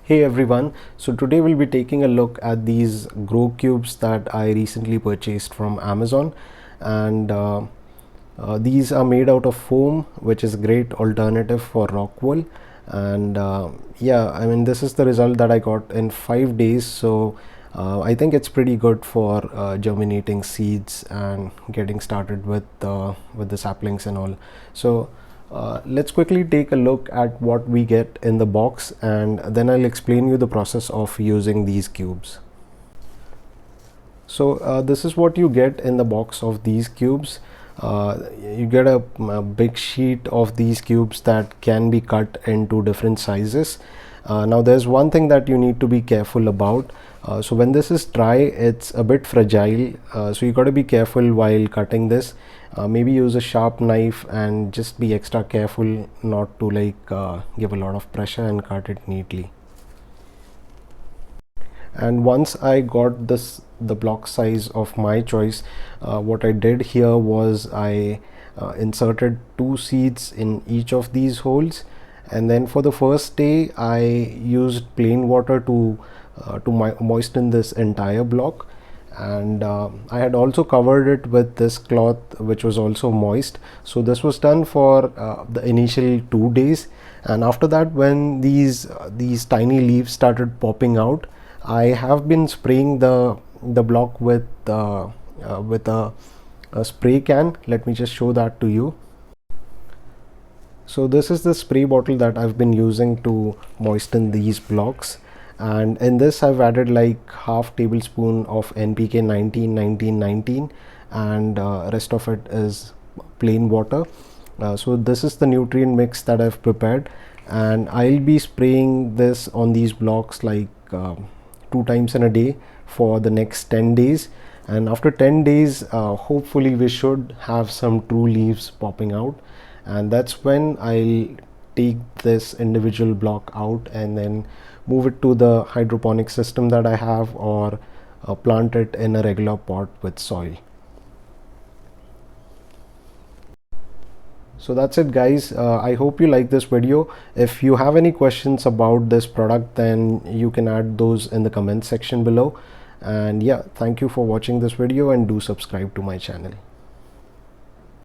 Hey everyone, so today we'll be taking a look at these grow cubes that I recently purchased from Amazon, and these are made out of foam, which is a great alternative for rock wool. And yeah, I mean, this is the result that I got in 5 days, so I think it's pretty good for germinating seeds and getting started with the saplings and all. So let's quickly take a look at what we get in the box, and then I'll explain you the process of using these cubes. So this is what you get in the box of these cubes. You get a big sheet of these cubes that can be cut into different sizes. Now there's one thing that you need to be careful about. So when this is dry, it's a bit fragile, so you got to be careful while cutting this. Maybe use a sharp knife and just be extra careful not to give a lot of pressure and cut it neatly. And once I got the block size of my choice, what I did here was I inserted 2 seeds in each of these holes, and then for the first day I used plain water to moisten this entire block, and I had also covered it with this cloth which was also moist. So this was done for the initial 2 days, and after that, when these tiny leaves started popping out, I have been spraying the block with a spray can. Let me just show that to you. So this is the spray bottle that I've been using to moisten these blocks, and in this I've added like half tablespoon of NPK 19 and rest of it is plain water. So this is the nutrient mix that I've prepared, and I'll be spraying this on these blocks like 2 times in a day for the next 10 days, and after 10 days hopefully we should have some true leaves popping out, and that's when I'll take this individual block out and then move it to the hydroponic system that I have, or plant it in a regular pot with soil. So that's it guys. I hope you like this video. If you have any questions about this product, then you can add those in the comment section below. And yeah, thank you for watching this video, and do subscribe to my channel.